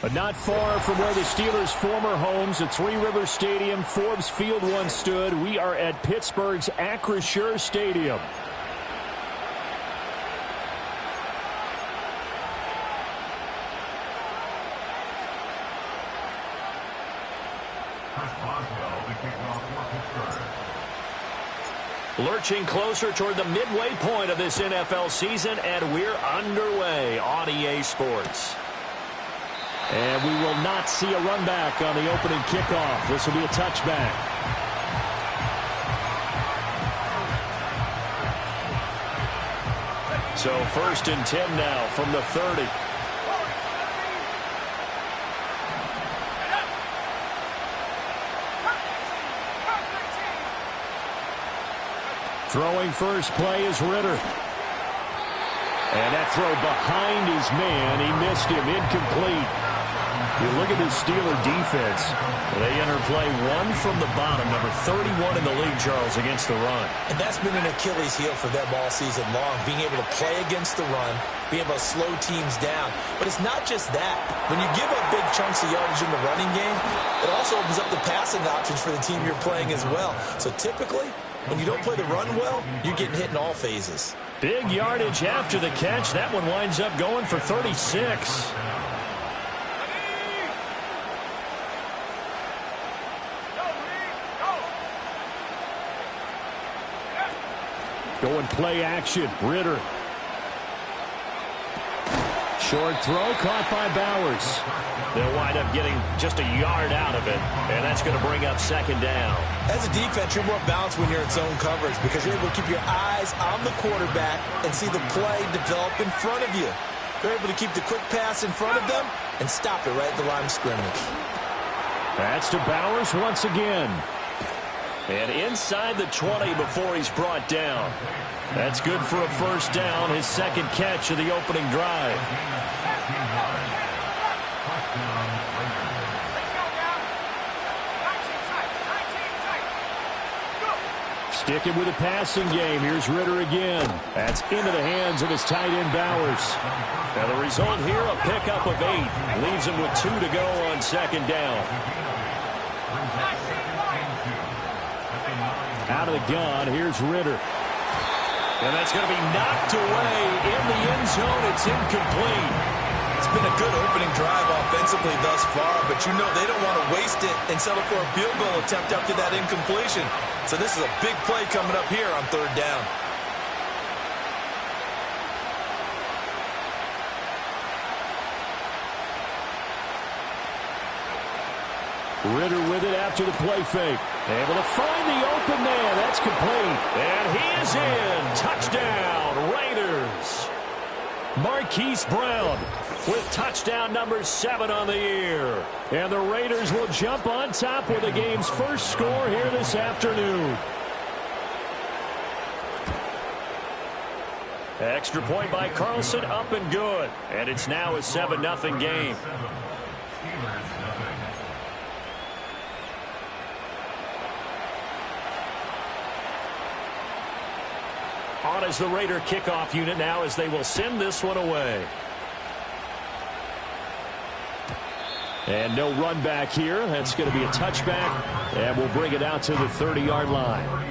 But not far from where the Steelers' former homes at Three Rivers Stadium, Forbes Field once stood, we are at Pittsburgh's Acrisure Stadium. Lurching closer toward the midway point of this NFL season, and we're underway on EA Sports. And we will not see a run back on the opening kickoff. This will be a touchback. So 1st and 10 now from the 30. Throwing first play is Ritter. And that throw behind his man. He missed him. Incomplete. You look at this Steeler defense. They enter play one from the bottom, number 31 in the league, Charles, against the run. And that's been an Achilles heel for them all season long, being able to play against the run, being able to slow teams down. But it's not just that. When you give up big chunks of yardage in the running game, it also opens up the passing options for the team you're playing as well. So typically, when you don't play the run well, you're getting hit in all phases. Big yardage after the catch. That one winds up going for 36. Going play action. Ritter. Short throw caught by Bowers. They'll wind up getting just a yard out of it, and that's going to bring up 2nd down. As a defense, you're more balanced when you're in zone coverage because you're able to keep your eyes on the quarterback and see the play develop in front of you. You're able to keep the quick pass in front of them and stop it right at the line of scrimmage. That's to Bowers once again. And inside the 20 before he's brought down. That's good for a 1st down, his 2nd catch of the opening drive. Sticking with the passing game. Here's Ritter again. That's into the hands of his tight end, Bowers. Now the result here, a pickup of 8. Leaves him with 2 to go on 2nd down. Out of the gun, here's Ritter. And that's going to be knocked away in the end zone. It's incomplete. It's been a good opening drive offensively thus far, but you know they don't want to waste it and settle for a field goal attempt after that incompletion. So this is a big play coming up here on 3rd down. Ritter with it after the play fake. Able to find the open man. That's complete. And he is in. Touchdown, Raiders. Marquise Brown with touchdown number 7 on the year. And the Raiders will jump on top with the game's first score here this afternoon. Extra point by Carlson, up and good. And it's now a 7-0 game. On as the Raider kickoff unit now as they will send this one away. And no run back here. That's going to be a touchback. And we'll bring it out to the 30-yard line.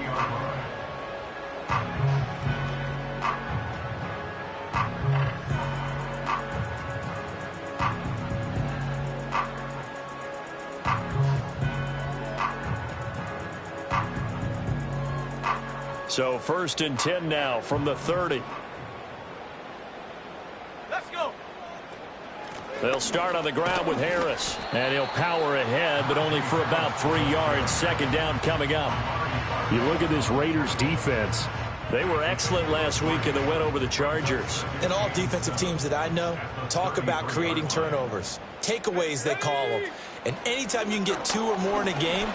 So 1st and 10 now from the 30. Let's go. They'll start on the ground with Harris. And he'll power ahead, but only for about 3 yards. 2nd down coming up. You look at this Raiders defense. They were excellent last week in the win over the Chargers. And all defensive teams that I know talk about creating turnovers. Takeaways, they call them. And anytime you can get 2 or more in a game,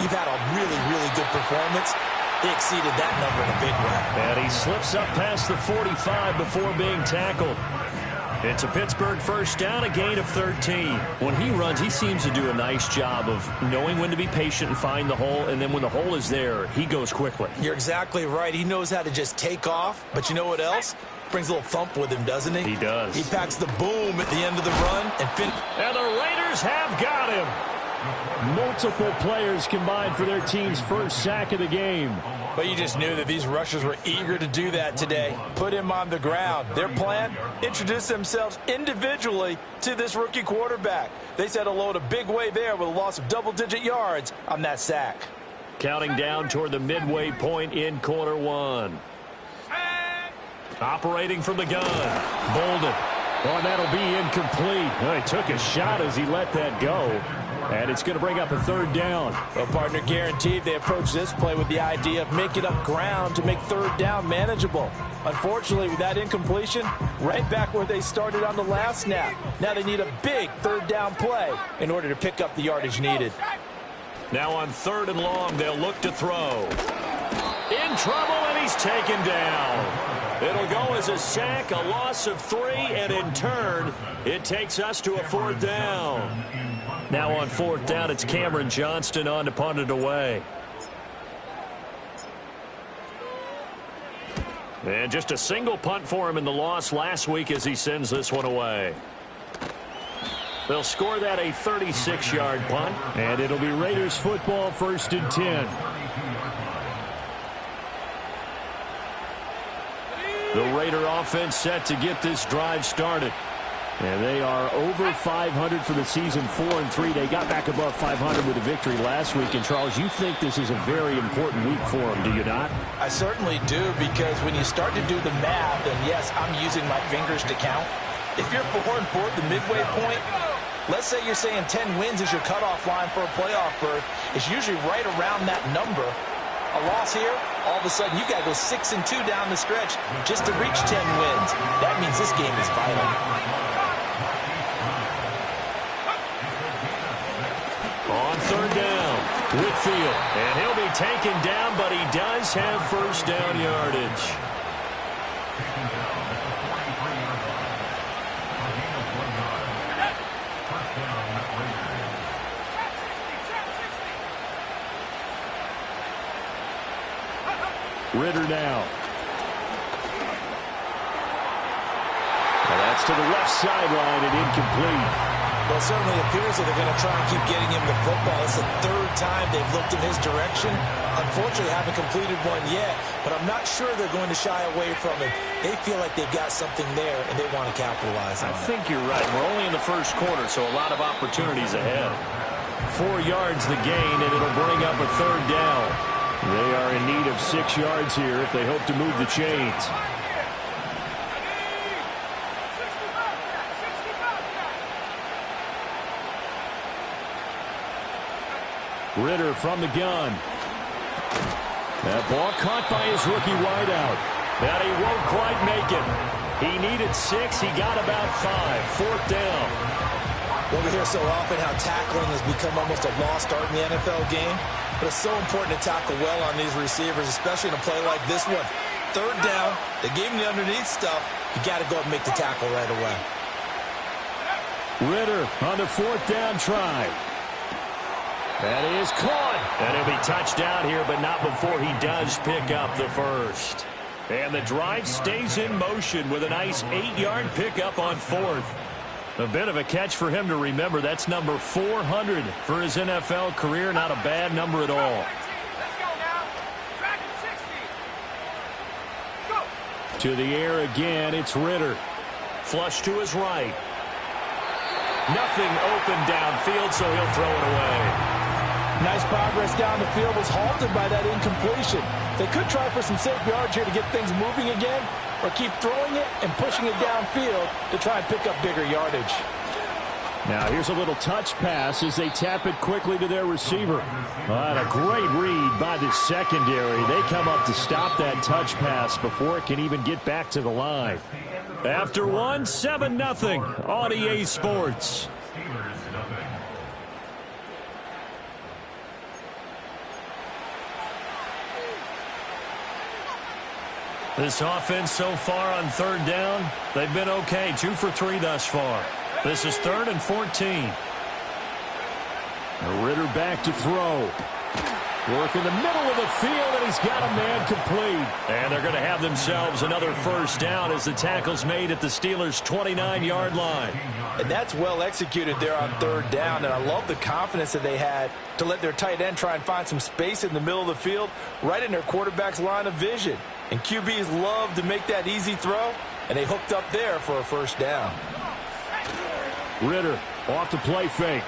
you've had a really, really good performance. He exceeded that number in a big way. And he slips up past the 45 before being tackled. It's a Pittsburgh first down, a gain of 13. When he runs, he seems to do a nice job of knowing when to be patient and find the hole, and then when the hole is there, he goes quickly. You're exactly right. He knows how to just take off, but you know what else? Brings a little thump with him, doesn't he? He does. He packs the boom at the end of the run and the Raiders have got him. Multiple players combined for their team's first sack of the game. But you just knew that these rushers were eager to do that today. Put him on the ground. Their plan, introduce themselves individually to this rookie quarterback. They said hello to Big Way there with a loss of double-digit yards on that sack. Counting down toward the midway point in quarter one. Operating from the gun. Bolden. Oh, that'll be incomplete. Well, he took a shot as he let that go. And it's going to bring up a third down. Well, partner, guaranteed they approach this play with the idea of making up ground to make third down manageable. Unfortunately, with that incompletion, right back where they started on the last snap. Now they need a big third down play in order to pick up the yardage needed. Now on third and long, they'll look to throw. In trouble, and he's taken down. It'll go as a sack, a loss of 3, and in turn, it takes us to a fourth down. Now on fourth down, it's Cameron Johnston on to punt it away. And just a single punt for him in the loss last week as he sends this one away. They'll score that a 36-yard punt, and it'll be Raiders football, 1st and 10. The Raider offense set to get this drive started. And they are over 500 for the season, 4-3. They got back above 500 with a victory last week. And, Charles, you think this is a very important week for them, do you not? I certainly do, because when you start to do the math, and yes, I'm using my fingers to count. If you're 4-4 at the midway point, let's say you're saying 10 wins is your cutoff line for a playoff berth. It's usually right around that number. A loss here, all of a sudden you got to go 6-2 down the stretch just to reach 10 wins. That means this game is vital. On third down, Whitfield. And he'll be taken down, but he does have first down yardage. Ritter now. And that's to the left sideline and incomplete. Well, it certainly appears that they're going to try and keep getting him the football. It's the third time they've looked in his direction. Unfortunately, haven't completed one yet, but I'm not sure they're going to shy away from it. They feel like they've got something there, and they want to capitalize on it. I think you're right. We're only in the first quarter, so a lot of opportunities ahead. 4 yards the gain, and it'll bring up a third down. They are in need of 6 yards here if they hope to move the chains. Ritter from the gun. That ball caught by his rookie wideout. And he won't quite make it. He needed 6. He got about 5. Fourth down. Well, we hear so often how tackling has become almost a lost art in the NFL game. But it's so important to tackle well on these receivers, especially in a play like this one. Third down, they gave him the underneath stuff. You got to go and make the tackle right away. Ritter on the fourth down try. That is caught. And it'll be touchdown here, but not before he does pick up the first. And the drive stays in motion with a nice 8-yard pickup on fourth. A bit of a catch for him to remember. That's number 400 for his NFL career. Not a bad number at all. To the air again, it's Ritter. Flush to his right. Nothing open downfield, so he'll throw it away. Nice progress down the field, was halted by that incompletion. They could try for some safe yards here to get things moving again, or keep throwing it and pushing it downfield to try and pick up bigger yardage. Now here's a little touch pass as they tap it quickly to their receiver. And a great read by the secondary. They come up to stop that touch pass before it can even get back to the line. After one, 7-0 on EA Sports. This offense so far on third down, they've been okay. 2 for 3 thus far. This is 3rd and 14. Ritter back to throw. Work in the middle of the field, and he's got a man complete. And they're going to have themselves another first down as the tackle's made at the Steelers' 29-yard line. And that's well executed there on third down, and I love the confidence that they had to let their tight end try and find some space in the middle of the field, right in their quarterback's line of vision. And QBs love to make that easy throw, and they hooked up there for a first down. Ritter off the play fake.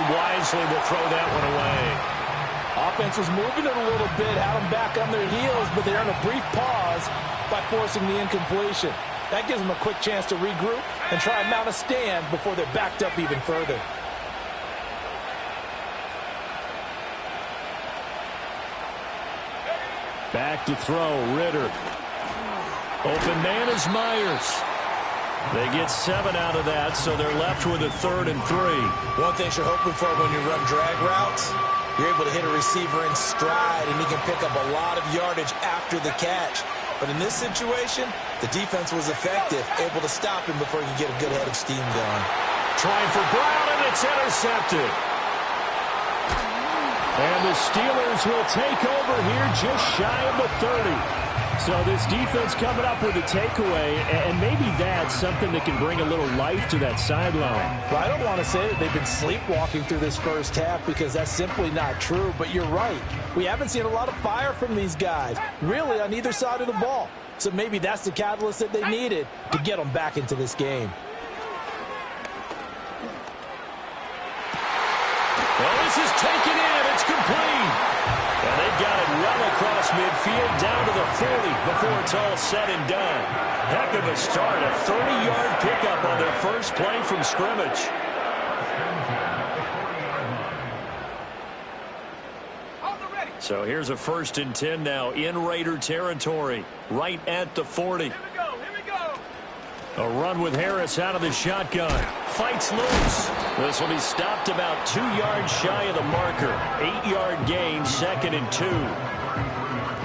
Wisely will throw that one away. Offense was moving it a little bit, had them back on their heels, but they earned a brief pause by forcing the incompletion. That gives them a quick chance to regroup and try and mount a stand before they're backed up even further. Back to throw, Ritter. Open man is Myers. They get 7 out of that, so they're left with a 3rd and 3. One thing you're hoping for when you run drag routes, you're able to hit a receiver in stride, and he can pick up a lot of yardage after the catch. But in this situation, the defense was effective, able to stop him before he could get a good head of steam going. Trying for Brown, and it's intercepted. And the Steelers will take over here just shy of the 30. So this defense coming up with a takeaway, and maybe that's something that can bring a little life to that sideline. Well, I don't want to say that they've been sleepwalking through this first half because that's simply not true, but you're right. We haven't seen a lot of fire from these guys, really on either side of the ball. So maybe that's the catalyst that they needed to get them back into this game. Well, this is taken in. It's complete. And they've got it well across midfield down to the 40 before it's all said and done. Heck of a start. A 30-yard pickup on their first play from scrimmage. So here's a 1st and 10 now in Raider territory, right at the 40. Here we go. A run with Harris out of the shotgun. Fights loose. This will be stopped about 2 yards shy of the marker. 8-yard gain, 2nd and 2.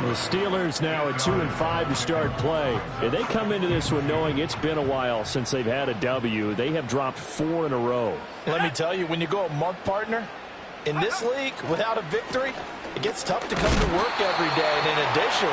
The Steelers now at 2-5 to start play. And they come into this one knowing it's been a while since they've had a W. They have dropped 4 in a row. Let me tell you, when you go a month, partner, in this league, without a victory, it gets tough to come to work every day. And in addition,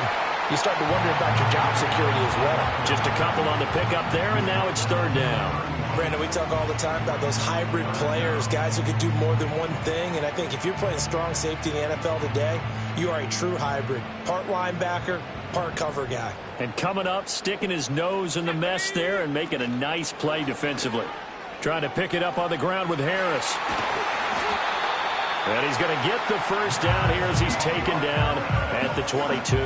you start to wonder about your job security as well. Just a couple on the pickup there, and now it's 3rd down. Brandon, we talk all the time about those hybrid players, guys who could do more than one thing. And I think if you're playing strong safety in the NFL today, you are a true hybrid. Part linebacker, part cover guy. And coming up, sticking his nose in the mess there and making a nice play defensively. Trying to pick it up on the ground with Harris. And he's going to get the first down here as he's taken down at the 22.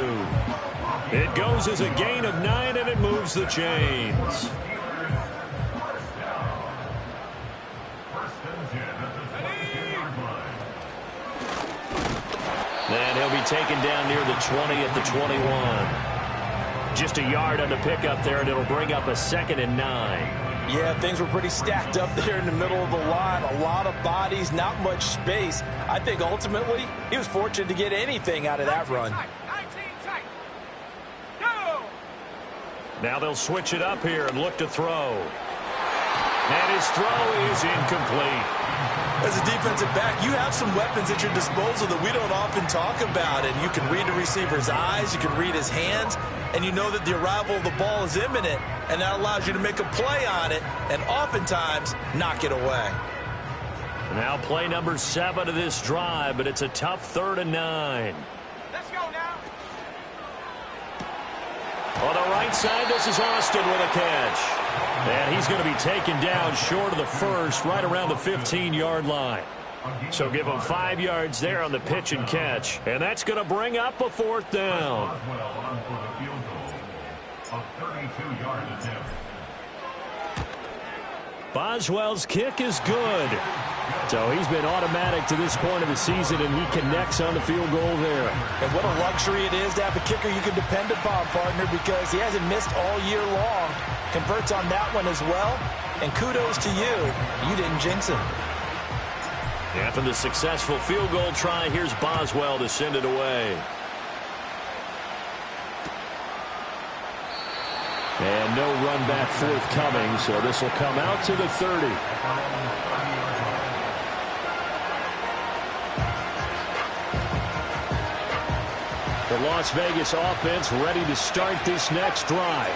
It goes as a gain of 9, and it moves the chains. And he'll be taken down near the 20 at the 21. Just a yard on the pickup there, and it'll bring up a 2nd and 9. Yeah, things were pretty stacked up there in the middle of the line. A lot of bodies, not much space. I think ultimately he was fortunate to get anything out of that run. Now they'll switch it up here and look to throw. And his throw is incomplete. As a defensive back, you have some weapons at your disposal that we don't often talk about. And you can read the receiver's eyes, you can read his hands, and you know that the arrival of the ball is imminent. And that allows you to make a play on it and oftentimes knock it away. Now play number 7 of this drive, but it's a tough 3rd and 9. Let's go now. On the right side, this is Austin with a catch. And he's going to be taken down short of the first, right around the 15-yard line. So give him 5 yards there on the pitch and catch. And that's going to bring up a 4th down. Boswell's kick is good. So he's been automatic to this point of the season, and he connects on the field goal there. And what a luxury it is to have a kicker you can depend upon, partner, because he hasn't missed all year long. Converts on that one as well. And kudos to you. You didn't jinx him. After the successful field goal try, here's Boswell to send it away. And no run back forthcoming, so this will come out to the 30. The Las Vegas offense ready to start this next drive.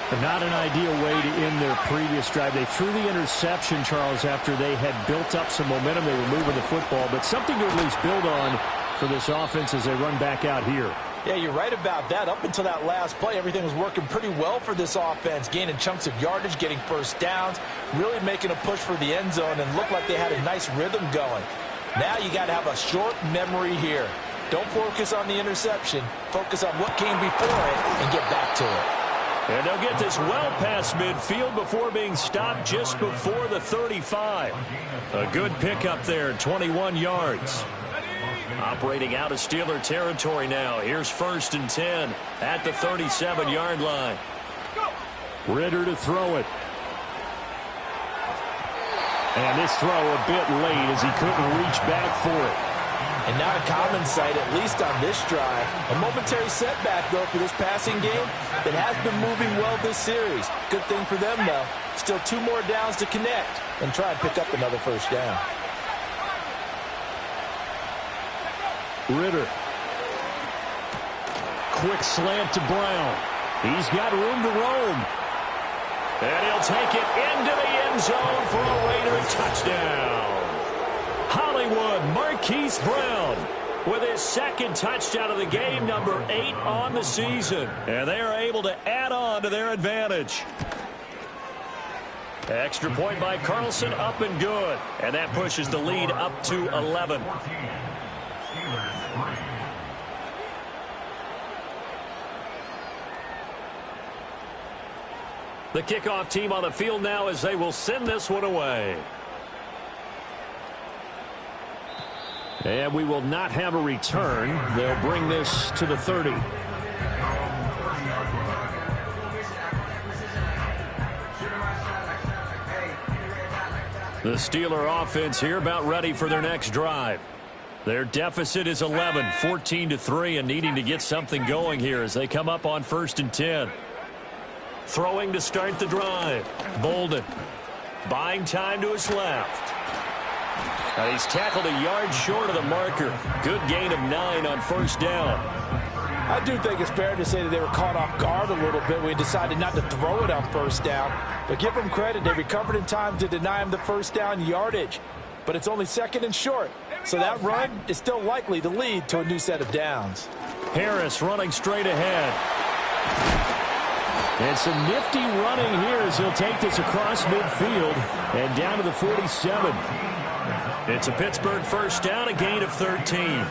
But not an ideal way to end their previous drive. They threw the interception, Charles, after they had built up some momentum. They were moving the football, but something to at least build on for this offense as they run back out here. Yeah, you're right about that. Up until that last play, everything was working pretty well for this offense, gaining chunks of yardage, getting first downs, really making a push for the end zone, and looked like they had a nice rhythm going. Now you got to have a short memory here. Don't focus on the interception. Focus on what came before it and get back to it. And they'll get this well past midfield before being stopped just before the 35. A good pickup there, 21 yards. Operating out of Steeler territory now. Here's 1st and 10 at the 37-yard line. Ritter to throw it. And this throw a bit late as he couldn't reach back for it. And not a common sight, at least on this drive. A momentary setback, though, for this passing game that has been moving well this series. Good thing for them, though. Still 2 more downs to connect and try and pick up another first down. Ritter. Quick slant to Brown. He's got room to roam. And he'll take it into the end zone for a Raider touchdown. Hollywood Marquise Brown with his 2nd touchdown of the game, number 8 on the season. And they are able to add on to their advantage. Extra point by Carlson, up and good. And that pushes the lead up to 11. The kickoff team on the field now as they will send this one away. And we will not have a return. They'll bring this to the 30. The Steeler offense here about ready for their next drive. Their deficit is 11, 14-3, and needing to get something going here as they come up on 1st and 10. Throwing to start the drive. Bolden buying time to his left. And he's tackled a yard short of the marker. Good gain of 9 on 1st down. I do think it's fair to say that they were caught off guard a little bit. We decided not to throw it on 1st down. But give them credit. They recovered in time to deny him the 1st down yardage. But it's only 2nd and short. So that run is still likely to lead to a new set of downs. Harris running straight ahead. And some nifty running here as he'll take this across midfield and down to the 47. It's a Pittsburgh 1st down, a gain of 13.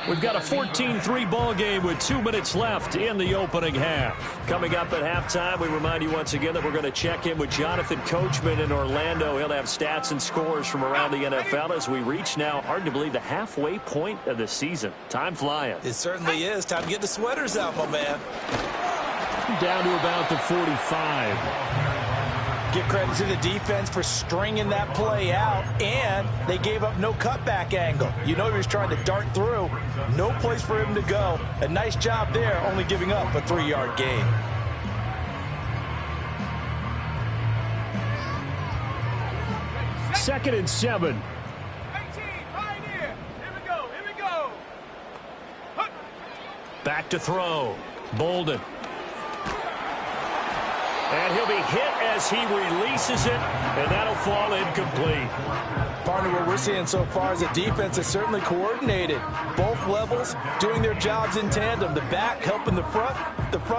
We've got a 14-3 ball game with 2 minutes left in the opening half. Coming up at halftime, we remind you once again that we're going to check in with Jonathan Coachman in Orlando. He'll have stats and scores from around the NFL as we reach now, hard to believe, the halfway point of the season. Time flying. It certainly is. Time to get the sweaters out, my man. Down to about the 45. Give credit to the defense for stringing that play out, and they gave up no cutback angle. You know he was trying to dart through. No place for him to go. A nice job there, only giving up a 3-yard gain. Second and 7. Back to throw. Bolden. And he'll be hit as he releases it, and that'll fall incomplete. Partner, what we're seeing so far is a defense that's certainly coordinated. Both levels doing their jobs in tandem. The back helping the front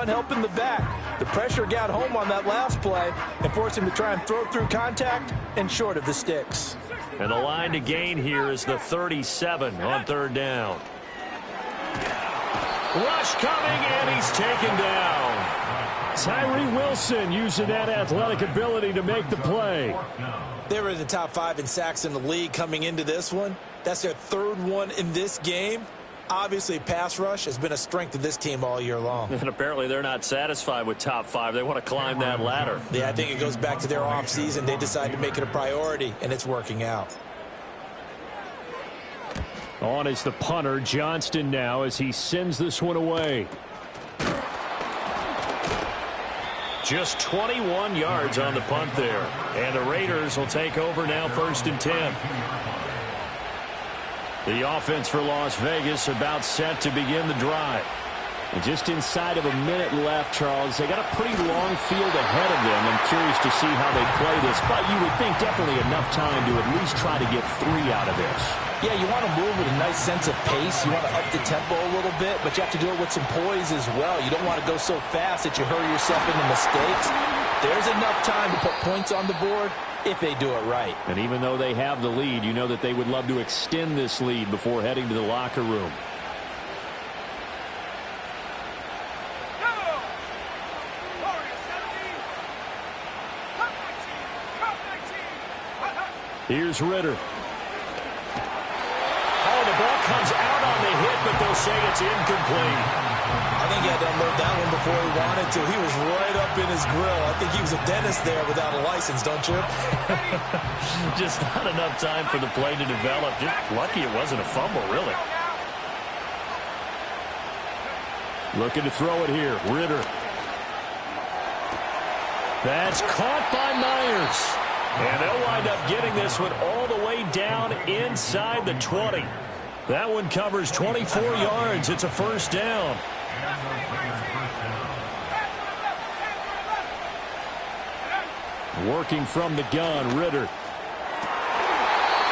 helping the back. The pressure got home on that last play and forced him to try and throw through contact and short of the sticks. And the line to gain here is the 37 on 3rd down. Rush coming, and he's taken down. Tyree Wilson using that athletic ability to make the play. They were in the top 5 in sacks in the league coming into this one. That's their 3rd one in this game. Obviously, pass rush has been a strength of this team all year long. And apparently they're not satisfied with top 5. They want to climb that ladder. Yeah, I think it goes back to their offseason. They decided to make it a priority, and it's working out. On is the punter, Johnston, now as he sends this one away. Just 21 yards on the punt there. And the Raiders will take over now, 1st and 10. The offense for Las Vegas about set to begin the drive. And just inside of a minute left, Charles. They got a pretty long field ahead of them. I'm curious to see how they play this. But you would think definitely enough time to at least try to get 3 out of this. Yeah, you want to move with a nice sense of pace. You want to up the tempo a little bit, but you have to do it with some poise as well. You don't want to go so fast that you hurry yourself into mistakes. There's enough time to put points on the board if they do it right. And even though they have the lead, you know that they would love to extend this lead before heading to the locker room. Here's Ritter. Oh, the ball comes out on the hit, but they'll say it's incomplete. I think he had to unload that one before he wanted to. He was right up in his grill. I think he was a dentist there without a license, don't you? Just not enough time for the play to develop. Just lucky it wasn't a fumble, really. Looking to throw it here. Ritter. That's caught by Myers. And they'll wind up getting this one all the way down inside the 20. That one covers 24 yards. It's a 1st down. Working from the gun, Ritter.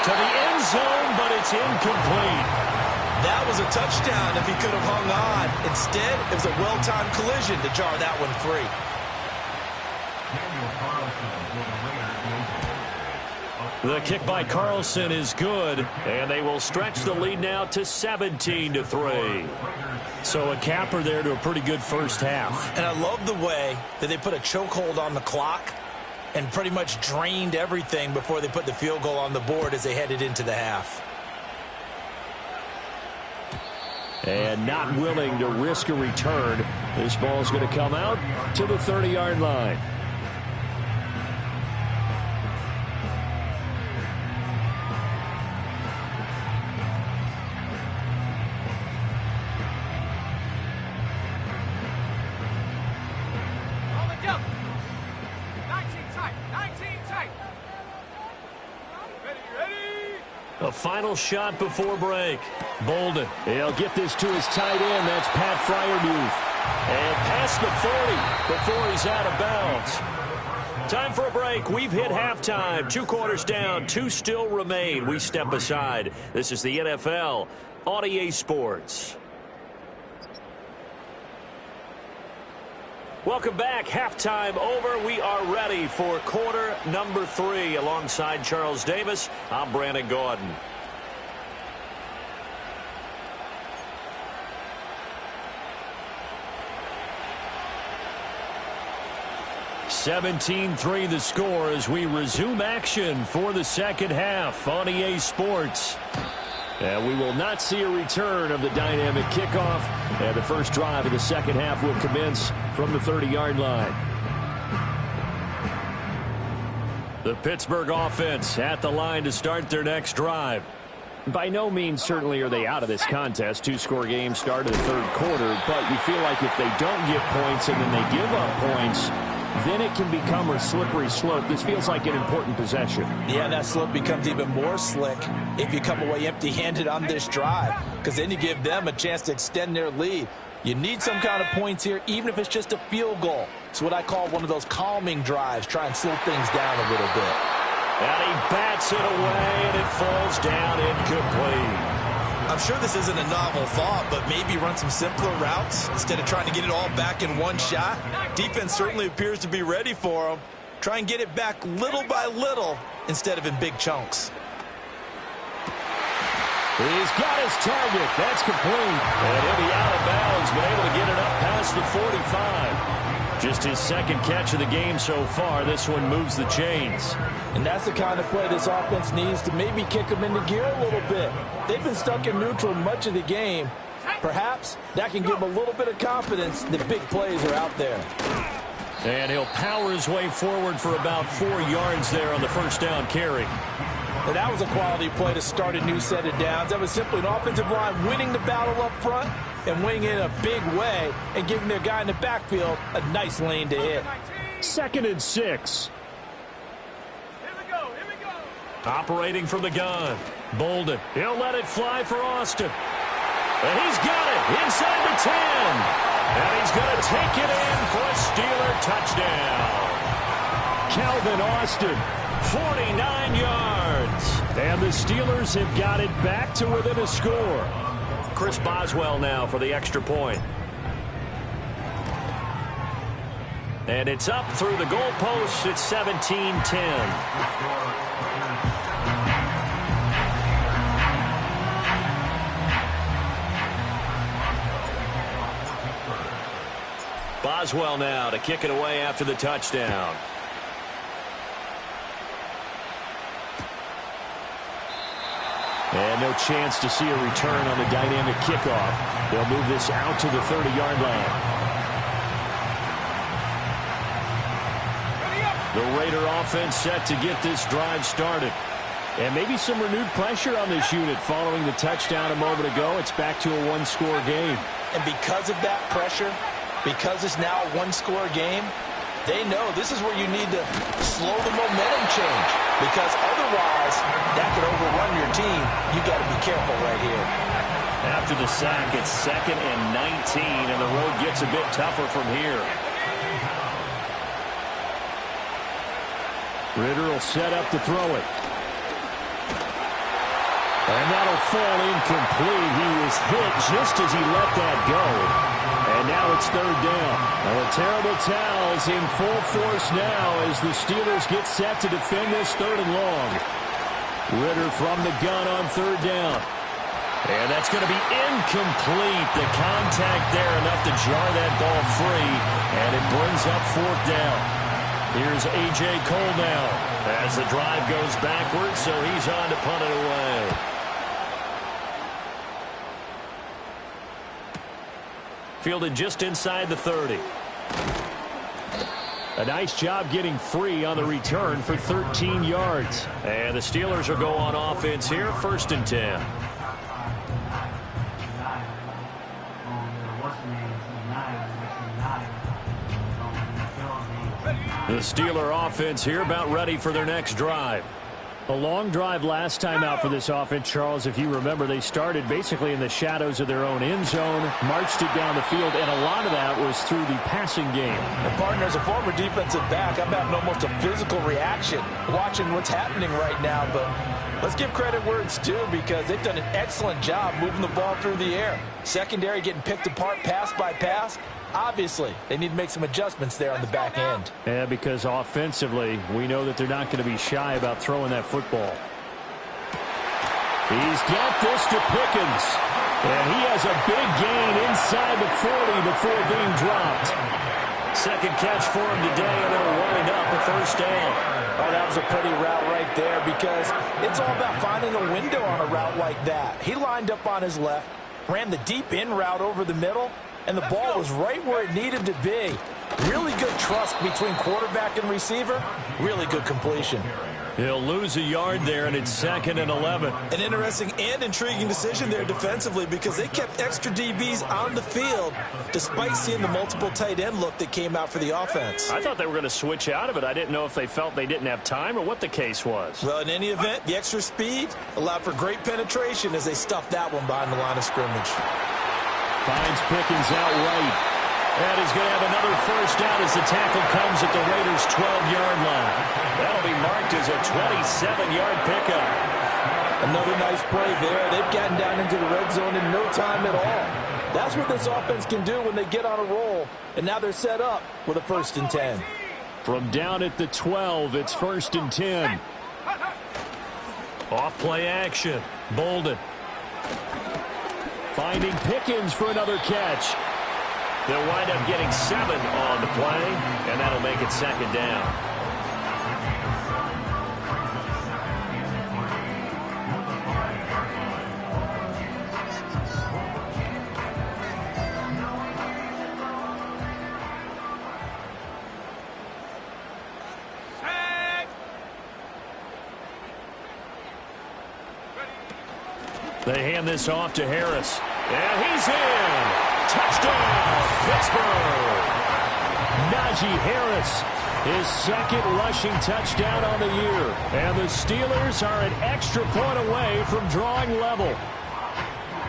To the end zone, but it's incomplete. That was a touchdown if he could have hung on. Instead, it was a well-timed collision to jar that one free. The kick by Carlson is good, and they will stretch the lead now to 17-3. So a capper there to a pretty good first half. And I love the way that they put a chokehold on the clock and pretty much drained everything before they put the field goal on the board as they headed into the half. And not willing to risk a return. This ball's going to come out to the 30-yard line. A final shot before break. Bolden. He'll get this to his tight end. That's Pat Fryermuth. And past the 40 before he's out of bounds. Time for a break. We've hit halftime. 2 quarters down. 2 still remain. We step aside. This is the NFL on EA Sports. Welcome back. Halftime over. We are ready for quarter number 3. Alongside Charles Davis, I'm Brandon Gordon. (17-3) the score as we resume action for the second half on EA Sports. And we will not see a return of the dynamic kickoff. And the first drive of the second half will commence from the 30-yard line. The Pittsburgh offense at the line to start their next drive. By no means certainly are they out of this contest. 2-score game start of the third quarter. But you feel like if they don't get points and then they give up points, then it can become a slippery slope. This feels like an important possession. Yeah, that slope becomes even more slick if you come away empty-handed on this drive, because then you give them a chance to extend their lead. You need some kind of points here, even if it's just a field goal. It's what I call one of those calming drives. Try and slow things down a little bit. And he bats it away, and it falls down incomplete. I'm sure this isn't a novel thought, but maybe run some simpler routes instead of trying to get it all back in one shot. Defense certainly appears to be ready for them. Try and get it back little by little instead of in big chunks. He's got his target. That's complete. And he'll be out of bounds, but able to get it up past the 45. Just his second catch of the game so far. This one moves the chains. And that's the kind of play this offense needs to maybe kick them into gear a little bit. They've been stuck in neutral much of the game. Perhaps that can give him a little bit of confidence that big plays are out there. And he'll power his way forward for about 4 yards there on the first down carry. And that was a quality play to start a new set of downs. That was simply an offensive line winning the battle up front and winning it in a big way and giving their guy in the backfield a nice lane to hit. 2nd and 6. Operating from the gun. Bolden. He'll let it fly for Austin. And he's got it inside the 10. And he's going to take it in for a Steeler touchdown. Calvin Austin, 49 yards. And the Steelers have got it back to within a score. Chris Boswell now for the extra point. And it's up through the goalposts. It's 17-10. Boswell now to kick it away after the touchdown. And no chance to see a return on the dynamic kickoff. They'll move this out to the 30-yard line. The Raider offense set to get this drive started. And maybe some renewed pressure on this unit following the touchdown a moment ago. It's back to a one-score game. And because of that pressure, because it's now a one-score game, they know this is where you need to slow the momentum change, because otherwise that could overrun your team. You got to be careful right here. After the sack, it's 2nd and 19, and the road gets a bit tougher from here. Ritter will set up to throw it. And that'll fall incomplete. He was hit just as he let that go. And now it's 3rd down. And the terrible towels in full force now as the Steelers get set to defend this 3rd and long. Ritter from the gun on 3rd down. And that's going to be incomplete. The contact there enough to jar that ball free. And it brings up 4th down. Here's A.J. Cole now as the drive goes backwards, so he's on to punt it away. Fielded just inside the 30. A nice job getting free on the return for 13 yards. And the Steelers will go on offense here, 1st and 10. The Steeler offense here about ready for their next drive. A long drive last time out for this offense, Charles. If you remember, they started basically in the shadows of their own end zone, marched it down the field, and a lot of that was through the passing game. And partner, as a former defensive back, I'm having almost a physical reaction watching what's happening right now. But let's give credit where it's due, because they've done an excellent job moving the ball through the air. Secondary getting picked apart pass by pass. Obviously, they need to make some adjustments there on the back end. Yeah, because offensively, we know that they're not going to be shy about throwing that football. He's got this to Pickens. And he has a big gain inside the 40 before being dropped. 2nd catch for him today, and it'll wind up a 1st down. Oh, that was a pretty route right there, because it's all about finding a window on a route like that. He lined up on his left, ran the deep in route over the middle, and the ball was right where it needed to be. Really good trust between quarterback and receiver. Really good completion. He'll lose a yard there, and it's 2nd and 11. An interesting and intriguing decision there defensively, because they kept extra DBs on the field despite seeing the multiple tight end look that came out for the offense. I thought they were going to switch out of it. I didn't know if they felt they didn't have time or what the case was. Well, in any event, the extra speed allowed for great penetration as they stuffed that one behind the line of scrimmage. Finds Pickens out right. And he's going to have another 1st down as the tackle comes at the Raiders' 12-yard line. That'll be marked as a 27-yard pickup. Another nice play there. They've gotten down into the red zone in no time at all. That's what this offense can do when they get on a roll. And now they're set up with a 1st and 10. From down at the 12, it's 1st and 10. Off play action. Bolden. Finding Pickens for another catch. They'll wind up getting 7 on the play, and that'll make it 2nd down. They hand this off to Harris. And he's in. Touchdown, Pittsburgh. Najee Harris, his second rushing touchdown on the year. And the Steelers are an extra point away from drawing level.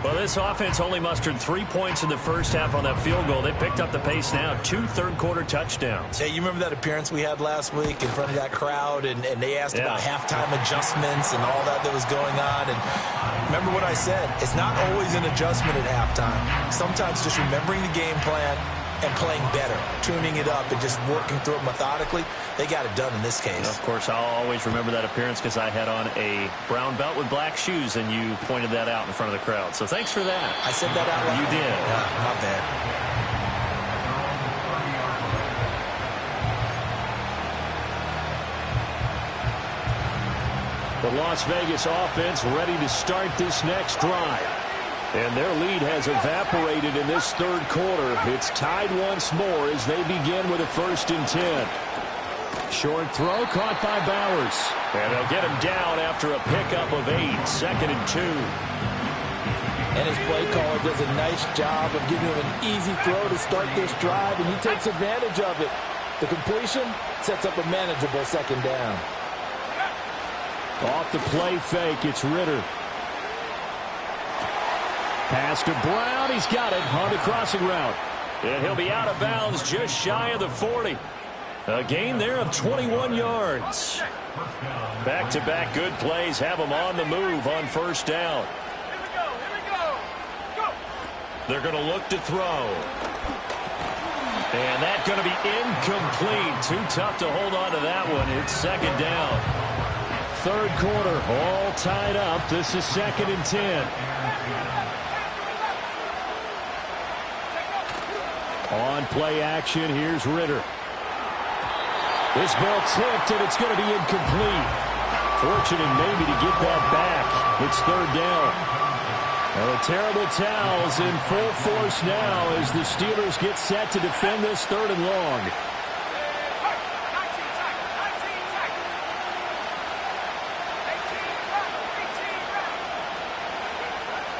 Well, this offense only mustered 3 points in the first half on that field goal. They picked up the pace now. 2 third-quarter touchdowns. Hey, you remember that appearance we had last week in front of that crowd, and they asked about halftime adjustments and all that was going on. And remember what I said. It's not always an adjustment at halftime. Sometimes just remembering the game plan and playing better, tuning it up and just working through it methodically. They got it done in this case. Of course, I'll always remember that appearance because I had on a brown belt with black shoes, and you pointed that out in front of the crowd. So thanks for that. I said that out loud. You did. Yeah, not bad. The Las Vegas offense ready to start this next drive. And their lead has evaporated in this third quarter. It's tied once more as they begin with a 1st and 10. Short throw caught by Bowers. And they'll get him down after a pickup of 8. 2nd and 2. And his play caller does a nice job of giving him an easy throw to start this drive, and he takes advantage of it. The completion sets up a manageable 2nd down. Off the play fake, it's Ritter. Pass to Brown. He's got it on the crossing route. And he'll be out of bounds just shy of the 40. A gain there of 21 yards. Back-to-back good plays have him on the move on 1st down. They're going to look to throw. And that's going to be incomplete. Too tough to hold on to that one. It's 2nd down. Third quarter, all tied up. This is 2nd and 10. On play action, here's Ritter. This ball tipped, and it's going to be incomplete. Fortunate maybe to get that back. It's 3rd down. Well, the terrible towels in full force now as the Steelers get set to defend this 3rd and long.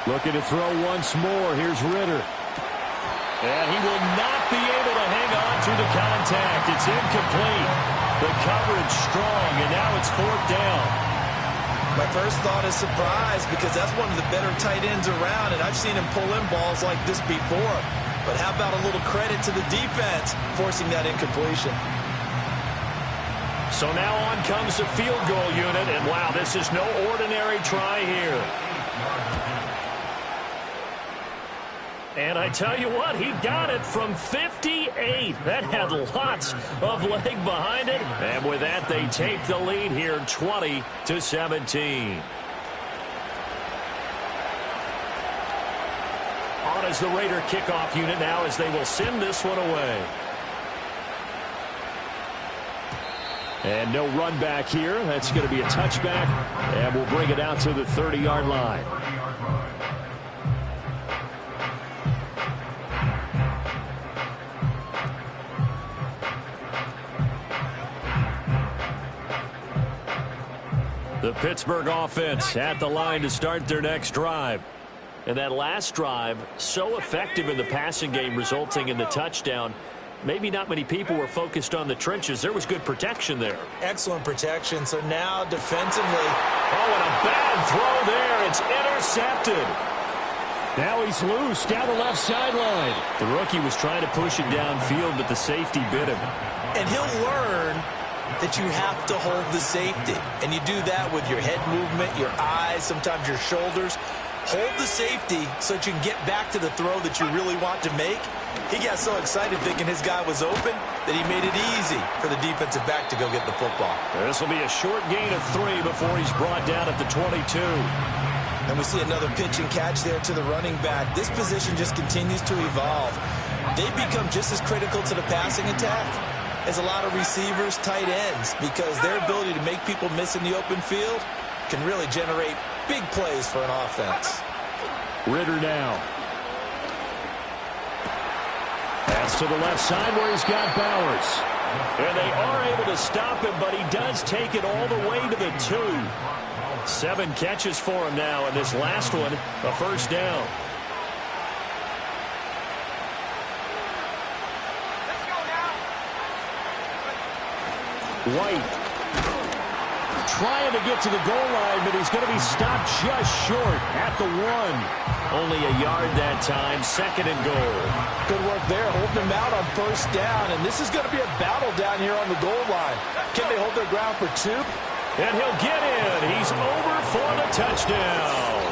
Looking to throw once more. Here's Ritter. And he will not be able to hang on to the contact. It's incomplete. The coverage strong, and now it's 4th down. My first thought is surprise because that's one of the better tight ends around, and I've seen him pull in balls like this before. But how about a little credit to the defense forcing that incompletion? So now on comes the field goal unit, and wow, this is no ordinary try here. And I tell you what, he got it from 58. That had lots of leg behind it. And with that, they take the lead here 20-17. On is the Raider kickoff unit now as they will send this one away. And no run back here. That's going to be a touchback. And we'll bring it out to the 30-yard line. The Pittsburgh offense at the line to start their next drive. And that last drive, so effective in the passing game, resulting in the touchdown. Maybe not many people were focused on the trenches. There was good protection there. Excellent protection. So now defensively. Oh, and a bad throw there. It's intercepted. Now he's loose down the left sideline. The rookie was trying to push it downfield, but the safety bit him. And he'll learn that you have to hold the safety. And you do that with your head movement, your eyes, sometimes your shoulders. Hold the safety so that you can get back to the throw that you really want to make. He got so excited thinking his guy was open that he made it easy for the defensive back to go get the football. This will be a short gain of 3 before he's brought down at the 22. And we see another pitch and catch there to the running back. This position just continues to evolve. They become just as critical to the passing attack as a lot of receivers, tight ends, because their ability to make people miss in the open field can really generate big plays for an offense. Ritter now. Pass to the left side where he's got Bowers. And they are able to stop him, but he does take it all the way to the 2. 7 catches for him now, and this last one, a first down. White trying to get to the goal line, but he's going to be stopped just short at the 1. Only a yard that time, 2nd and goal. Good work there, holding him out on first down, and this is going to be a battle down here on the goal line. Can they hold their ground for 2? And he'll get in. He's over for the touchdown.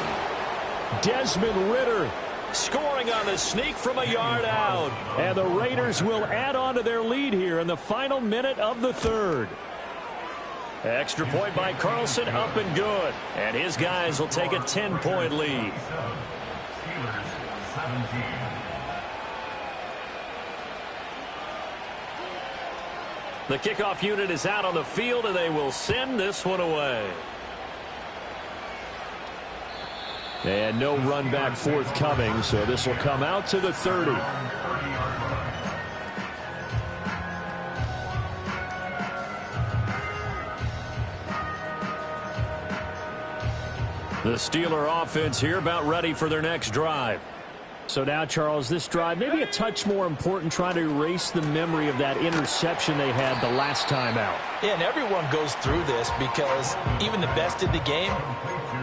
Desmond Ridder scoring on the sneak from a yard out. And the Raiders will add on to their lead here in the final minute of the 3rd. Extra point by Carlson, up and good. And his guys will take a 10-point lead. The kickoff unit is out on the field, and they will send this one away. And no run back forthcoming, so this will come out to the 30. The Steeler offense here about ready for their next drive. So now, Charles, this drive maybe a touch more important, trying to erase the memory of that interception they had the last time out. Yeah, and everyone goes through this because even the best in the game,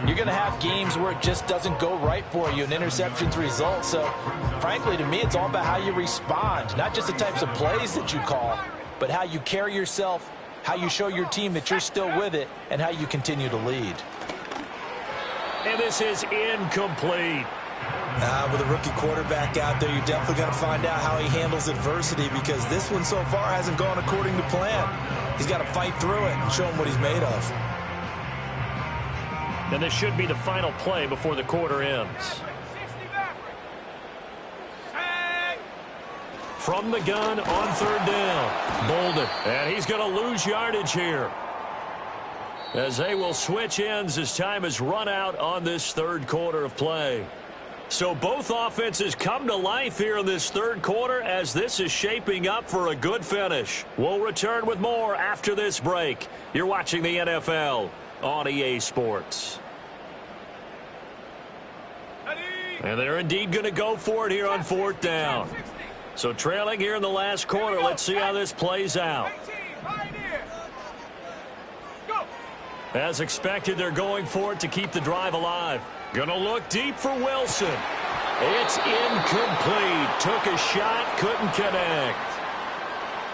you're going to have games where it just doesn't go right for you, and interceptions result. So, frankly, to me, it's all about how you respond, not just the types of plays that you call, but how you carry yourself, how you show your team that you're still with it, and how you continue to lead. And this is incomplete. With a rookie quarterback out there, you're definitely going to find out how he handles adversity, because this one so far hasn't gone according to plan. He's got to fight through it and show him what he's made of. And this should be the final play before the quarter ends. From the gun on 3rd down. Bolden. And he's going to lose yardage here, as they will switch ends as time has run out on this 3rd quarter of play. So both offenses come to life here in this 3rd quarter, as this is shaping up for a good finish. We'll return with more after this break. You're watching the NFL on EA Sports. And they're indeed going to go for it here on 4th down. So trailing here in the last quarter, let's see how this plays out. As expected, they're going for it to keep the drive alive. Going to look deep for Wilson. It's incomplete. Took a shot, couldn't connect.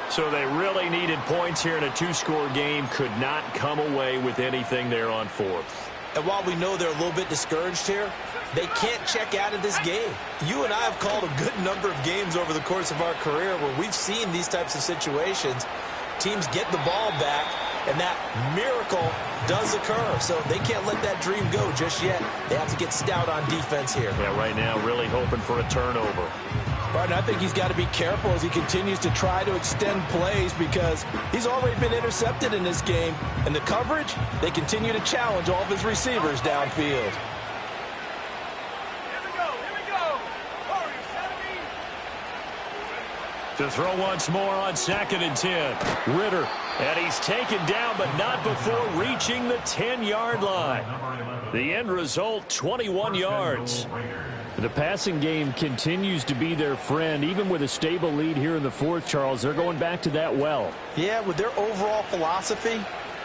So they really needed points here in a 2-score game. Could not come away with anything there on 4th. And while we know they're a little bit discouraged here, they can't check out of this game. You and I have called a good number of games over the course of our career where we've seen these types of situations. Teams get the ball back, and that miracle does occur. So they can't let that dream go just yet. They have to get stout on defense here. Yeah, right now really hoping for a turnover. Right, and I think he's got to be careful as he continues to try to extend plays, because he's already been intercepted in this game. And the coverage, they continue to challenge all of his receivers downfield. To throw once more on 2nd and 10. Ridder, and he's taken down, but not before reaching the 10-yard line. The end result, 21 yards. The passing game continues to be their friend, even with a stable lead here in the 4th, Charles. They're going back to that well. Yeah, with their overall philosophy,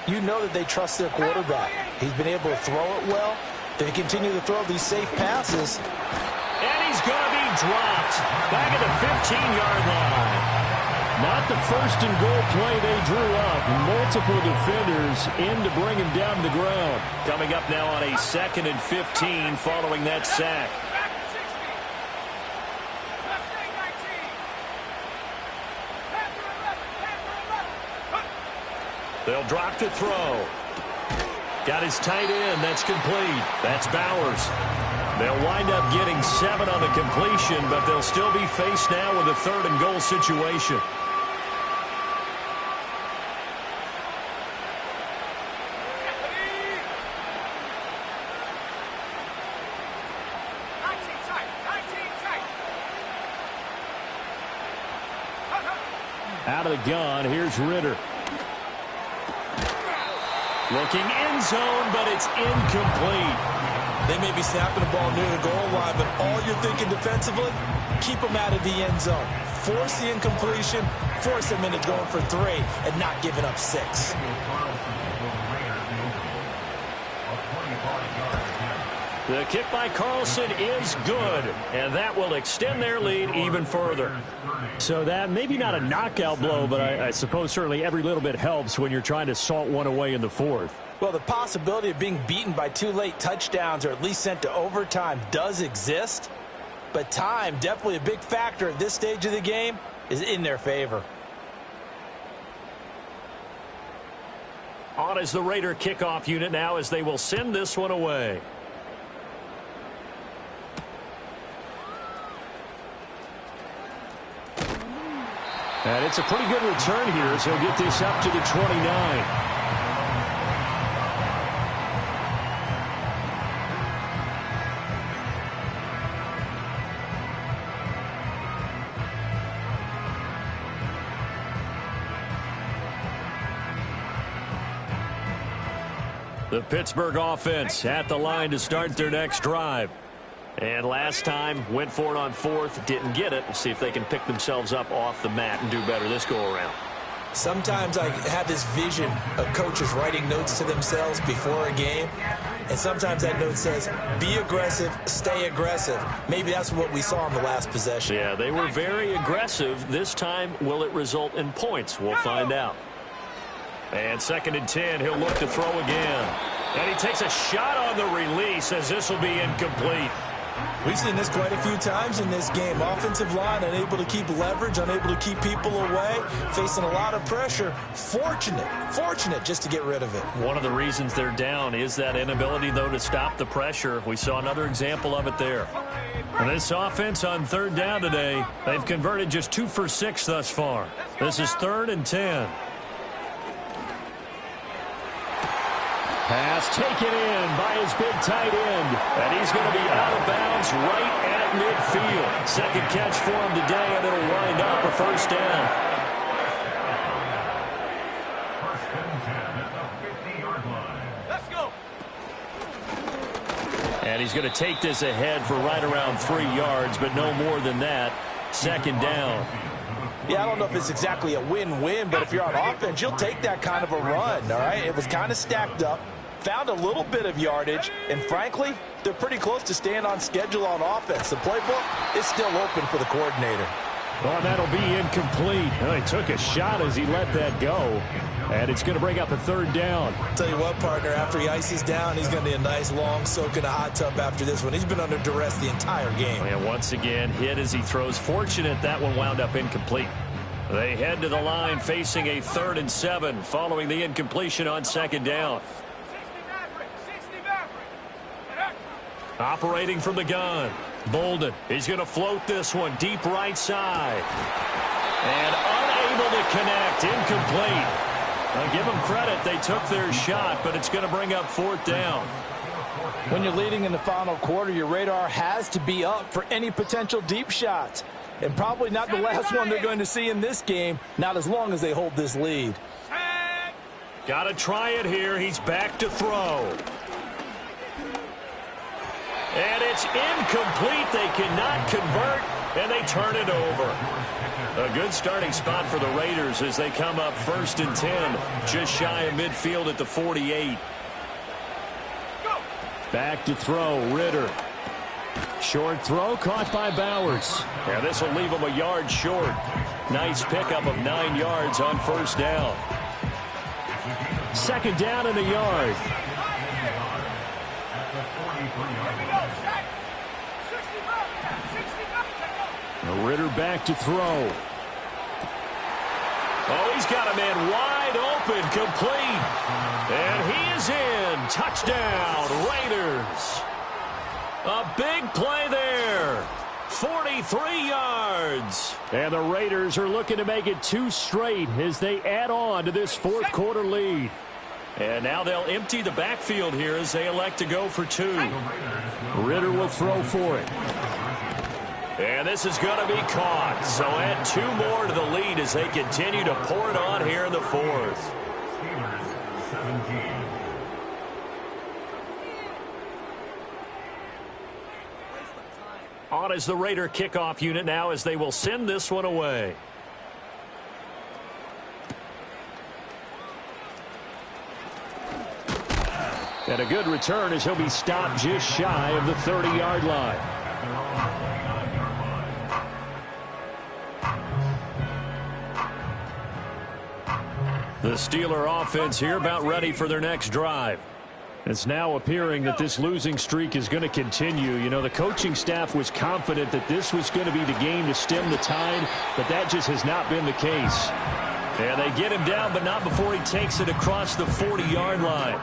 you know that they trust their quarterback. He's been able to throw it well. They continue to throw these safe passes. And he's going to be dropped back at the 15-yard line. Not the first and goal play they drew up. Multiple defenders in to bring him down to the ground. Coming up now on a 2nd and 15 following that sack. They'll drop to throw. Got his tight end. That's complete. That's Bowers. They'll wind up getting 7 on the completion, but they'll still be faced now with a 3rd and goal situation. Out of the gun, here's Ridder. Looking end zone, but it's incomplete. They may be snapping the ball near the goal line, but all you're thinking defensively, keep them out of the end zone. Force the incompletion, force them into going for 3, and not giving up 6. The kick by Carlson is good, and that will extend their lead even further. So that maybe not a knockout blow, but I suppose certainly every little bit helps when you're trying to salt one away in the 4th. Well, the possibility of being beaten by 2 late touchdowns or at least sent to overtime does exist, but time, definitely a big factor at this stage of the game, is in their favor. On is the Raider kickoff unit now as they will send this one away. And it's a pretty good return here as he'll get this up to the 29. The Pittsburgh offense at the line to start their next drive. And last time, went for it on 4th, didn't get it. We'll see if they can pick themselves up off the mat and do better this go-around. Sometimes I have this vision of coaches writing notes to themselves before a game, and sometimes that note says, be aggressive, stay aggressive. Maybe that's what we saw in the last possession. Yeah, they were very aggressive. This time, will it result in points? We'll find out. And 2nd and 10, he'll look to throw again. And he takes a shot on the release as this will be incomplete. We've seen this quite a few times in this game. Offensive line unable to keep leverage, unable to keep people away, facing a lot of pressure. Fortunate just to get rid of it. One of the reasons they're down is that inability, though, to stop the pressure. We saw another example of it there. And this offense on 3rd down today, they've converted just 2 for 6 thus far. This is 3rd and 10. Pass taken in by his big tight end. And he's going to be out of bounds right at midfield. Second catch for him today, and it'll wind up a 1st down. Let's go. And he's going to take this ahead for right around 3 yards, but no more than that. 2nd down. Yeah, I don't know if it's exactly a win-win, but if you're on offense, you'll take that kind of a run, all right? It was kind of stacked up, found a little bit of yardage, and frankly, they're pretty close to staying on schedule on offense. The playbook is still open for the coordinator. Well, that'll be incomplete. Well, he took a shot as he let that go, and it's going to bring up a 3rd down. Tell you what, partner, after he ices down, he's going to need a nice long soak in a hot tub after this one. He's been under duress the entire game. And once again, hit as he throws. Fortunate that one wound up incomplete. They head to the line facing a 3rd and 7 following the incompletion on 2nd down. Operating from the gun. Bolden. He's going to float this one deep right side. And unable to connect. Incomplete. I'll give them credit. They took their shot, but it's going to bring up 4th down. When you're leading in the final quarter, your radar has to be up for any potential deep shots. And probably not the last one they're going to see in this game, not as long as they hold this lead. Got to try it here. He's back to throw. And it's incomplete. They cannot convert, and they turn it over. A good starting spot for the Raiders as they come up 1st and 10, just shy of midfield at the 48. Back to throw, Ritter. Short throw caught by Bowers. Yeah, this will leave him a yard short. Nice pickup of 9 yards on 1st down. 2nd down and a yard. Ritter back to throw. Oh, he's got a man wide open, complete. And he is in. Touchdown, Raiders. A big play there. 43 yards. And the Raiders are looking to make it 2 straight as they add on to this 4th quarter lead. And now they'll empty the backfield here as they elect to go for 2. Ritter will throw for it. And this is going to be caught. So add 2 more to the lead as they continue to pour it on here in the 4th. On is the Raider kickoff unit now as they will send this one away. And a good return as he'll be stopped just shy of the 30-yard line. The Steeler offense here about ready for their next drive. It's now appearing that this losing streak is going to continue. You know, the coaching staff was confident that this was going to be the game to stem the tide, but that just has not been the case. And they get him down, but not before he takes it across the 40-yard line.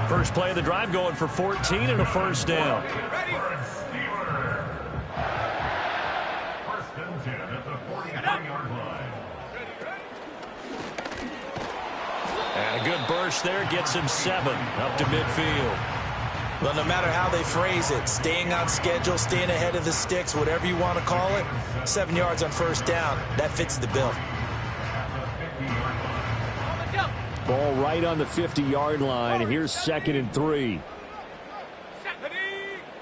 First play of the drive going for 14 and a first down. First and 10 at the 43-yard line. And a good burst there gets him 7 up to midfield. Well, no matter how they phrase it, staying on schedule, staying ahead of the sticks, whatever you want to call it, 7 yards on first down, that fits the bill. Ball right on the 50-yard line, and here's 2nd and 3.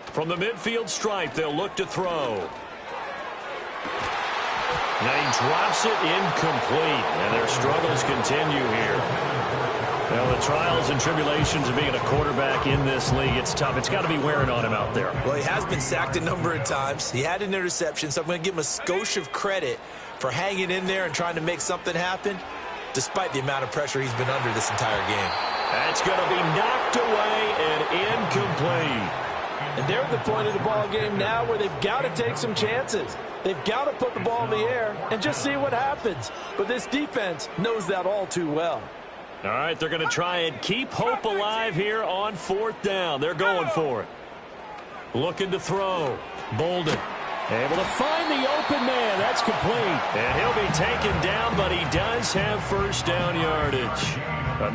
From the midfield stripe, they'll look to throw. Now he drops it incomplete, and their struggles continue here. Well, the trials and tribulations of being a quarterback in this league, it's tough. It's got to be wearing on him out there. Well, he has been sacked a number of times. He had an interception, so I'm going to give him a skosh of credit for hanging in there and trying to make something happen, despite the amount of pressure he's been under this entire game. That's going to be knocked away and incomplete. And they're at the point of the ball game now where they've got to take some chances. They've got to put the ball in the air and just see what happens. But this defense knows that all too well. All right, they're going to try and keep hope alive here on 4th down. They're going for it. Looking to throw. Bolden able to find the open man. That's complete. And he'll be taken down, but he does have first down yardage.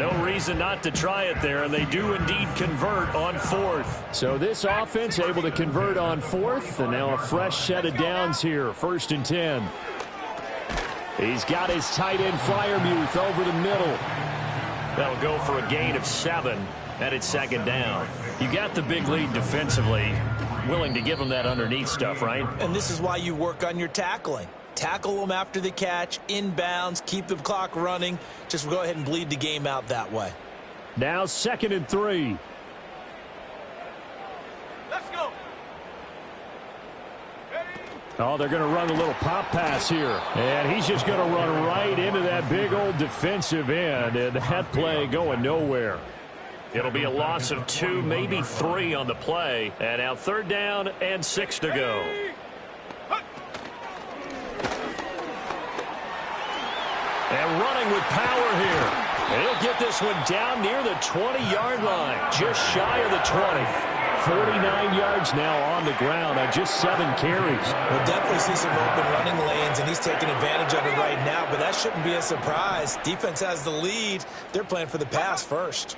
No reason not to try it there, and they do indeed convert on 4th. So this offense able to convert on 4th, and now a fresh set of downs here, 1st and 10. He's got his tight end Fryermuth over the middle. That'll go for a gain of 7, and it's 2nd down. You got the big lead defensively, willing to give him that underneath stuff, right? And this is why you work on your tackling. Tackle them after the catch, inbounds, keep the clock running. Just go ahead and bleed the game out that way. Now 2nd and 3. Let's go. Oh, they're going to run a little pop pass here. And he's just going to run right into that big old defensive end. And that play going nowhere. It'll be a loss of 2, maybe 3 on the play. And now 3rd down and 6 to go. And running with power here. And he'll get this one down near the 20-yard line. Just shy of the 20. 49 yards now on the ground on just 7 carries. We'll definitely see some open running lanes, and he's taking advantage of it right now, but that shouldn't be a surprise. Defense has the lead. They're playing for the pass first.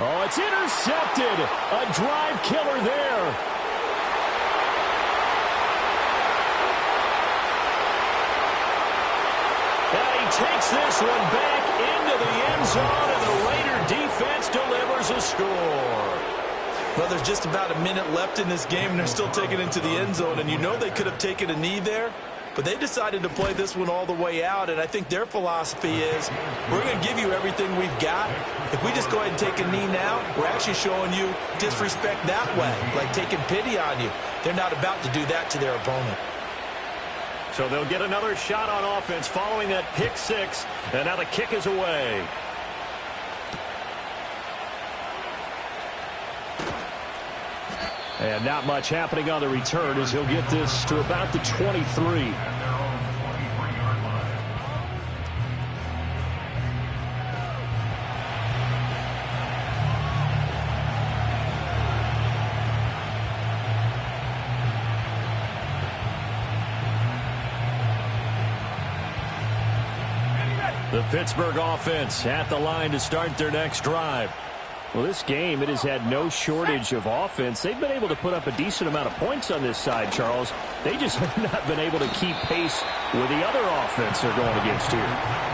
Oh, it's intercepted. A drive killer there. And he takes this one back into the end zone, and the Raider defense delivers a score. Well, there's just about a minute left in this game, and they're still taking it into the end zone, and you know they could have taken a knee there, but they decided to play this one all the way out, and I think their philosophy is we're going to give you everything we've got. If we just go ahead and take a knee now, we're actually showing you disrespect that way, like taking pity on you. They're not about to do that to their opponent. So they'll get another shot on offense following that pick 6, and now the kick is away. And not much happening on the return as he'll get this to about the 23. The Pittsburgh offense at the line to start their next drive. Well, this game, it has had no shortage of offense. They've been able to put up a decent amount of points on this side, Charles. They just have not been able to keep pace with the other offense they're going against here.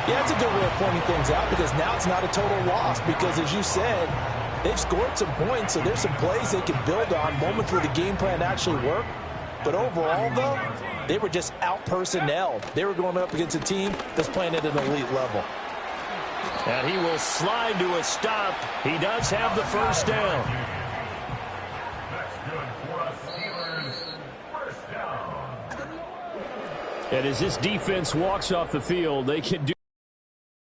Yeah, it's a good way of pointing things out because now it's not a total loss because, as you said, They've scored some points, so there's some plays they can build on, moments where the game plan actually worked. But overall, though, they were just out-personnelled. They were going up against a team that's playing at an elite level. And he will slide to a stop. He does have the first down. That's good for a Steelers first down. And as this defense walks off the field, they can do